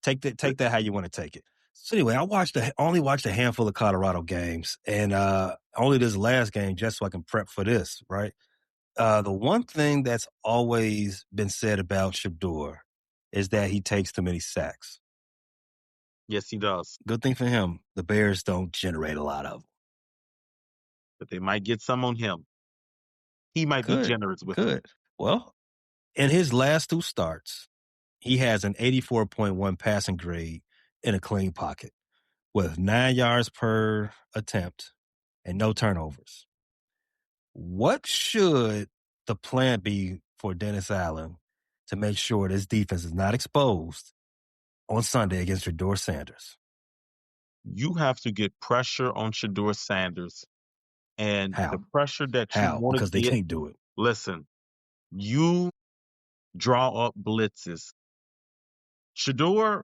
G: Take that how you want to take it. So anyway, I only watched a handful of Colorado games, and only this last game just so I can prep for this. Right. The one thing that's always been said about Shaduer is that he takes too many sacks.
H: Yes, he does.
G: Good thing for him, the Bears don't generate a lot of them.
H: But they might get some on him. He might be generous with them.
G: Well, in his last 2 starts, he has an 84.1 passing grade in a clean pocket with 9 yards per attempt and no turnovers. What should the plan be for Dennis Allen to make sure this defense is not exposed on Sunday against Shaduer Sanders?
H: You have to get pressure on Shaduer Sanders. And
G: How?
H: the pressure that you
G: How?
H: want
G: Because
H: to
G: they
H: get,
G: can't do it.
H: Listen, you draw up blitzes. Shaduer,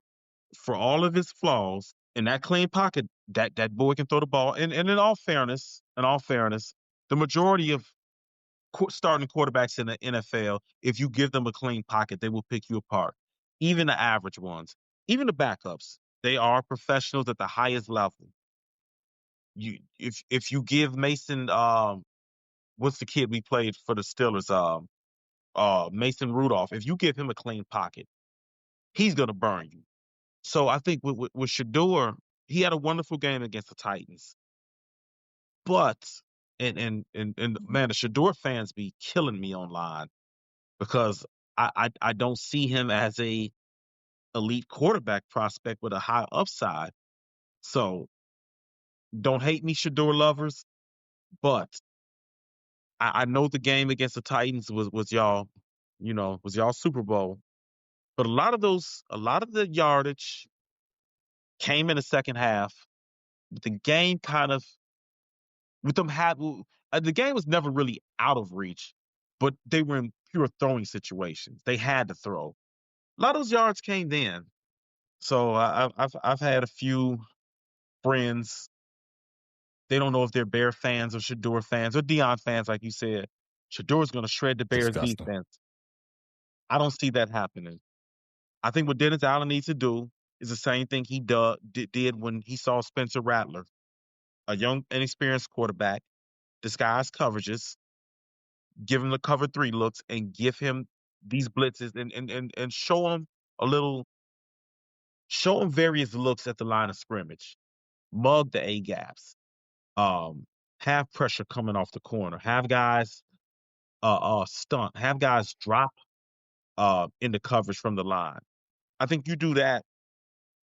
H: for all of his flaws, in that clean pocket, that boy can throw the ball. And in all fairness, the majority of starting quarterbacks in the NFL, if you give them a clean pocket, they will pick you apart. Even the average ones, even the backups, they are professionals at the highest level. If you give Mason, what's the kid we played for the Steelers, Mason Rudolph, if you give him a clean pocket, he's gonna burn you. So I think with Shaduer, he had a wonderful game against the Titans. But and man, the Shaduer fans be killing me online because I don't see him as a elite quarterback prospect with a high upside. So don't hate me, Shaduer lovers, but I know the game against the Titans was y'all, was y'all Super Bowl. But a lot of the yardage came in the second half. The game kind of with them the game was never really out of reach, but they were in pure throwing situations. They had to throw. A lot of those yards came then. So I've had a few friends. They don't know if they're Bear fans or Shaduer fans or Deion fans, like you said. Shaduer's going to shred the Bears defense. I don't see that happening. I think what Dennis Allen needs to do is the same thing he did when he saw Spencer Rattler, a young, inexperienced quarterback, disguise coverages, give him the cover 3 looks, and give him these blitzes and show him various looks at the line of scrimmage. Mug the A gaps. Have pressure coming off the corner. Have guys stunt. Have guys drop into coverage from the line. I think you do that,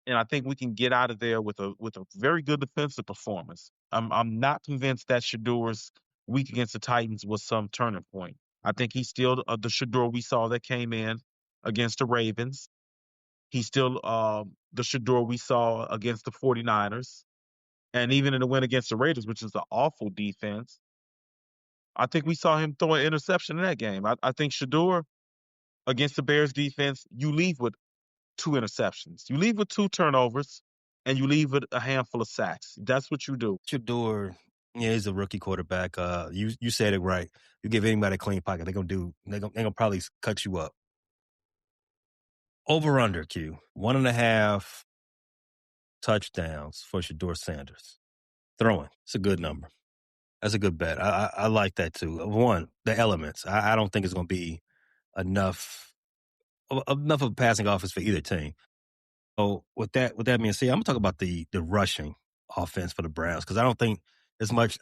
H: and I think we can get out of there with a very good defensive performance. I'm not convinced that Shaduer's week against the Titans was some turning point. I think he's still the Shaduer we saw that came in against the Ravens. He's still the Shaduer we saw against the 49ers. And even in the win against the Raiders, which is an awful defense, I think we saw him throw an interception in that game. I think Shaduer against the Bears defense, you leave with 2 interceptions. You leave with 2 turnovers, and you leave with a handful of sacks. That's what you do.
G: Shaduer, yeah, he's a rookie quarterback. You said it right. You give anybody a clean pocket, they're gonna probably cut you up. Over under, Q. 1.5 touchdowns for Shaduer Sanders. Throwing. It's a good number. That's a good bet. I like that too. One, the elements. I don't think it's going to be enough of a passing offense for either team. So with that being said, I'm going to talk about the rushing offense for the Browns because I don't think there's much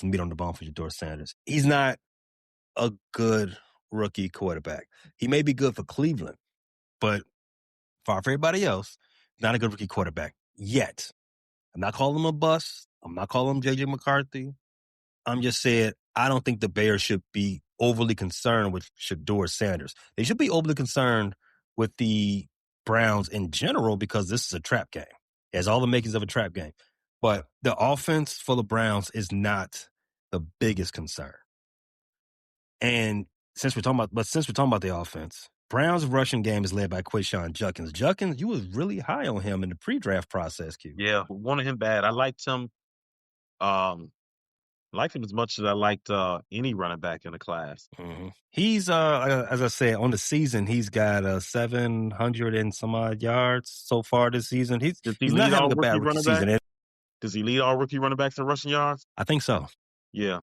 G: meat on the bone for Shaduer Sanders. He's not a good rookie quarterback. He may be good for Cleveland, but for everybody else, not a good rookie quarterback yet. I'm not calling him a bust. I'm not calling him J.J. McCarthy. I'm just saying I don't think the Bears should be overly concerned with Shaduer Sanders. They should be overly concerned with the Browns in general because this is a trap game. It has all the makings of a trap game. But the offense for the Browns is not the biggest concern. And since we're talking about the offense, Browns' rushing game is led by Quayshawn Judkins. Judkins, you was really high on him in the pre-draft process, Q.
H: Yeah, wanted him bad. I liked him. Liked him as much as I liked any running back in the class.
G: Mm-hmm. He's, as I said, on the season, he's got 700 and some odd yards so far this season. He's not having a bad rookie season.
H: Does he lead all rookie running backs in rushing yards?
G: I think so.
H: Yeah.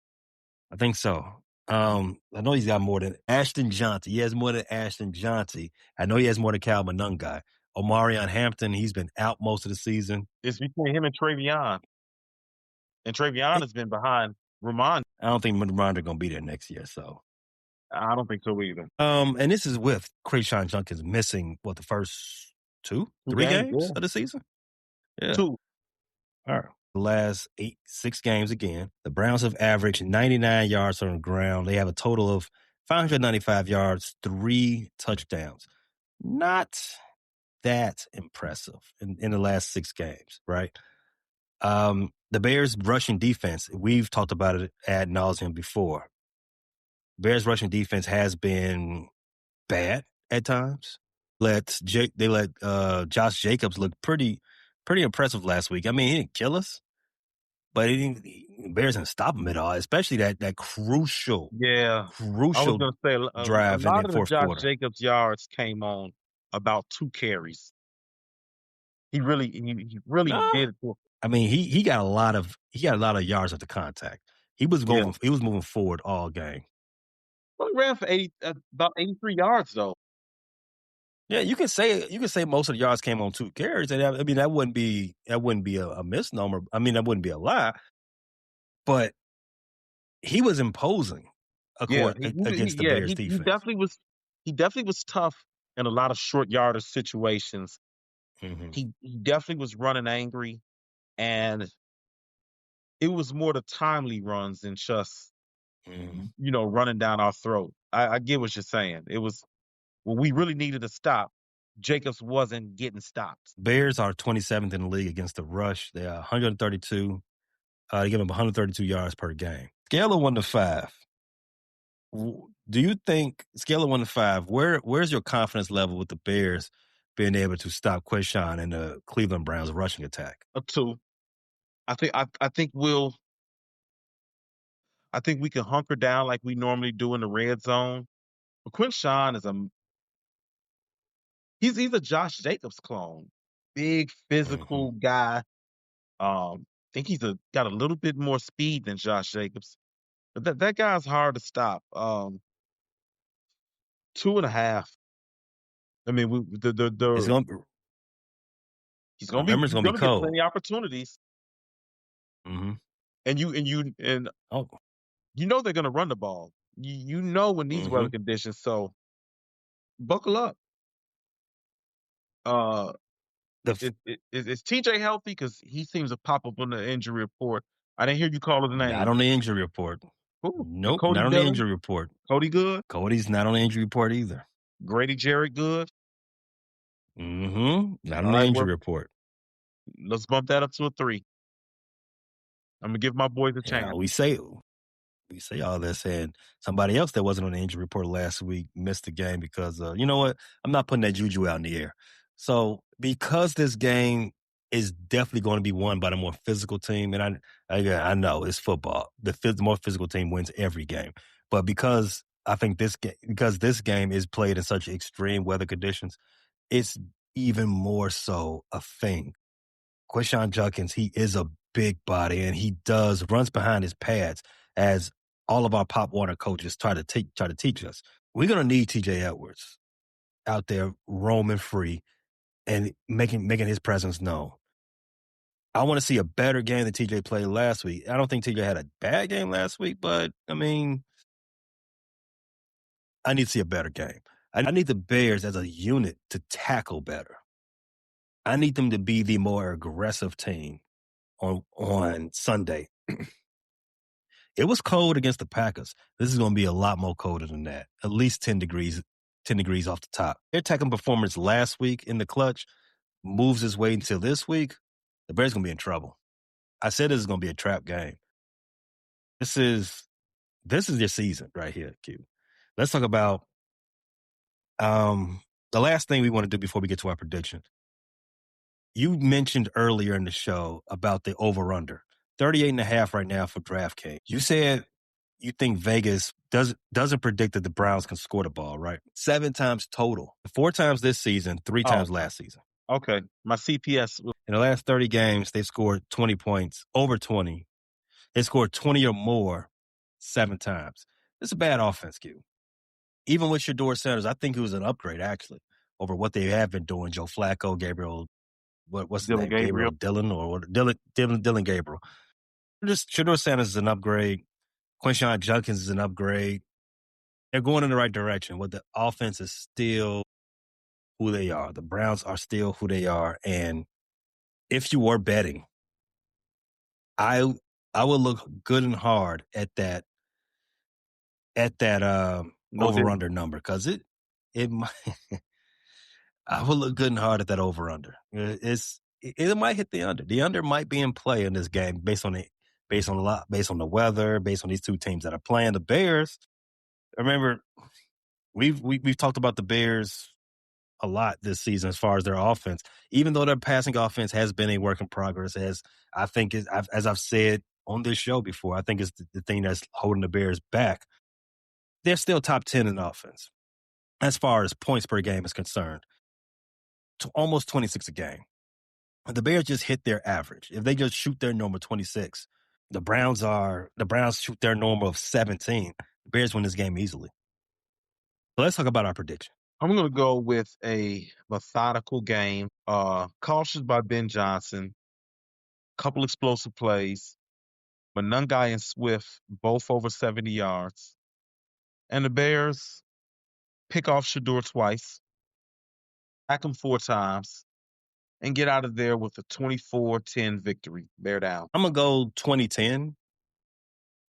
G: I think so. I know he's got more than Ashton Johnson. He has more than Ashton Johnson. I know he has more than Cal Monungai. Omarion Hampton, he's been out most of the season.
H: It's between him and Travion. And Travion has been behind Ramon.
G: I don't think Ramon are going to be there next year, so.
H: I don't think so either.
G: And this is with Quayshawn Judkins missing, the first 3 games of the season? Yeah.
H: 2.
G: All right. The last 6 games again. The Browns have averaged 99 yards on the ground. They have a total of 595 yards, 3 touchdowns. Not that impressive in the last 6 games, right? The Bears' rushing defense, we've talked about it ad nauseum before. Bears rushing defense has been bad at times. They let Josh Jacobs look pretty impressive last week. I mean, he didn't kill us, but Bears didn't stop him at all, especially that crucial
H: I was going to say a
G: drive in
H: lot
G: the
H: of the
G: fourth
H: Josh
G: quarter.
H: Jacobs yards came on about 2 carries. He really did it.
G: I mean, he got a lot of yards after contact. He was moving forward all game.
H: Well, he ran for about 83 yards though.
G: Yeah, you can say most of the yards came on 2 carries, and I mean that wouldn't be a misnomer. I mean that wouldn't be a lie, but he was imposing against the Bears defense.
H: He definitely was tough in a lot of short yardage situations.
G: Mm-hmm.
H: He definitely was running angry, and it was more the timely runs than just running down our throat. I get what you're saying. It was when we really needed a stop. Jacobs wasn't getting stops.
G: Bears are 27th in the league against the rush. They are 132. They give them 132 yards per game. Scale of 1 to 5. Do you think, scale of 1 to 5, where's your confidence level with the Bears being able to stop Quishon and the Cleveland Browns rushing attack?
H: A 2. I think we can hunker down like we normally do in the red zone. But Quishon he's a Josh Jacobs clone. Big physical guy. I think he's got a little bit more speed than Josh Jacobs. But that guy's hard to stop. 2.5. I mean, he's going to get plenty of opportunities.
G: Mm-hmm.
H: And you know they're going to run the ball. You know when these weather conditions, so buckle up. Is TJ healthy? Because he seems to pop up on the injury report. I didn't hear you call his name.
G: Not on the injury report.
H: Ooh,
G: nope, not on the injury report.
H: Cody good?
G: Cody's not on the injury report either.
H: Grady Jarrett good?
G: Not on the injury report.
H: Let's bump that up to a 3. I'm going to give my boys a chance.
G: We say all this, and somebody else that wasn't on the injury report last week missed the game because, you know what? I'm not putting that juju out in the air. So because this game is definitely going to be won by the more physical team, and I know it's football. The more physical team wins every game. But because I think this game is played in such extreme weather conditions, it's even more so a thing. Quishon Judkins, he is a big body, and he runs behind his pads, as all of our Pop Warner coaches try to teach us. We're going to need TJ Edwards out there roaming free and making his presence known. I want to see a better game than TJ played last week. I don't think TJ had a bad game last week, but, I mean, I need to see a better game. I need the Bears as a unit to tackle better. I need them to be the more aggressive team on Sunday. It was cold against the Packers. This is going to be a lot more colder than that. At least 10 degrees off the top. Their attacking performance last week in the clutch moves its way until this week. The Bears going to be in trouble. I said this is going to be a trap game. This is your season right here, Q. Let's talk about the last thing we want to do before we get to our prediction. You mentioned earlier in the show about the over-under. 38.5 right now for DraftKings. You said you think Vegas doesn't predict that the Browns can score the ball, right? 7 times total. 4 times this season, 3 times last season.
H: Okay. My CPS.
G: In the last 30 games, they scored 20 points, over 20. They scored 20 or more 7 times. It's a bad offense, Q. Even with Shaduer Sanders, I think it was an upgrade, actually, over what they have been doing. Joe Flacco, Gabriel, what's his name? Gabriel Dillon or Dillon Gabriel. Shaduer Sanders is an upgrade. Quishon Judkins is an upgrade. They're going in the right direction. But the offense is still who they are. The Browns are still who they are. And if you were betting, I would look good and hard at that over-under number, because it might I would look good and hard at that over-under. It might hit the under. The under might be in play in this game based on the weather, based on these two teams that are playing. The Bears, Remember, we've talked about the Bears a lot this season as far as their offense, even though their passing offense has been a work in progress. As I've said on this show before, I think it's the thing that's holding the Bears back. They're still top 10 in offense as far as points per game is concerned. Almost 26 a game. The Bears just hit their average. If they just shoot their normal 26, the Browns shoot their normal of 17. The Bears win this game easily. So let's talk about our prediction.
H: I'm going to go with a methodical game, cautious by Ben Johnson, couple explosive plays, Monangai and Swift both over 70 yards, and the Bears pick off Shaduer twice, hack him 4 times, and get out of there with a 24-10 victory. Bear down.
G: I'm going to go 2010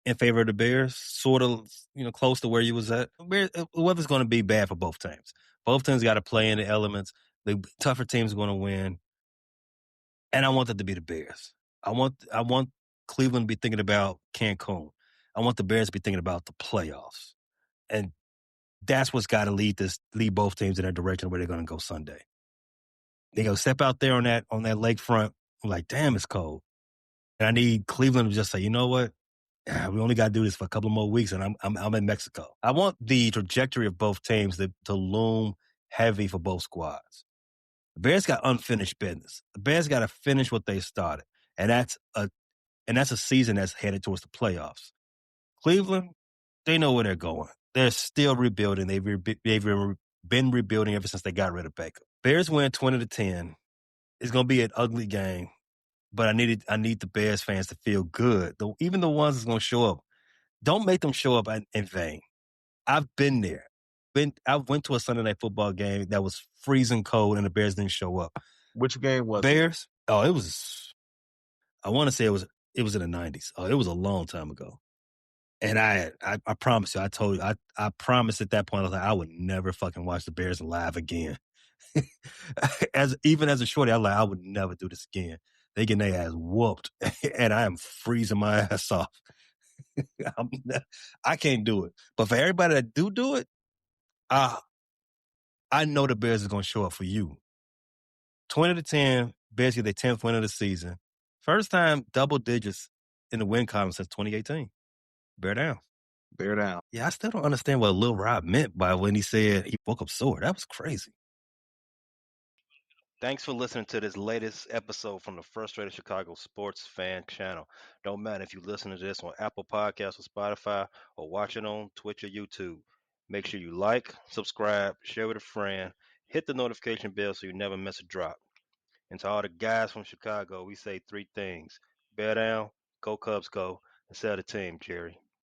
G: in favor of the Bears, sort of, close to where you was at. The weather's going to be bad for both teams. Both teams got to play in the elements. The tougher teams are going to win. And I want that to be the Bears. I want Cleveland to be thinking about Cancun. I want the Bears to be thinking about the playoffs. And that's what's got to lead both teams in that direction where they're going to go Sunday. They go step out there on that lakefront. I'm like, damn, it's cold. And I need Cleveland to just say, you know what? We only got to do this for a couple more weeks, and I'm in Mexico. I want the trajectory of both teams to loom heavy for both squads. The Bears got unfinished business. The Bears got to finish what they started, and that's a season that's headed towards the playoffs. Cleveland, they know where they're going. They're still rebuilding. They've been rebuilding ever since they got rid of Baker. Bears win 20-10. It's going to be an ugly game. But I need the Bears fans to feel good. Even the ones that's going to show up, don't make them show up in vain. I've been there. I went to a Sunday night football game that was freezing cold, and the Bears didn't show up.
H: Which game was
G: Bears? Oh, it was. I want to say it was in the 90s. Oh, it was a long time ago. And I promise you, I promised at that point, I was like, I would never fucking watch the Bears live again. Even as a shorty, I would never do this again. They getting their ass whooped, and I am freezing my ass off. I can't do it. But for everybody that do it, I know the Bears is going to show up for you. 20-10, Bears get their 10th win of the season. First time double digits in the win column since 2018. Bear down.
H: Bear down.
G: Yeah, I still don't understand what Lil Rob meant by when he said he woke up sore. That was crazy.
P: Thanks for listening to this latest episode from the Frustrated Chicago Sports Fan Channel. Don't matter if you listen to this on Apple Podcasts or Spotify or watch it on Twitch or YouTube. Make sure you like, subscribe, share with a friend, hit the notification bell so you never miss a drop. And to all the guys from Chicago, we say 3 things. Bear down, go Cubs go, and sell the team, Jerry.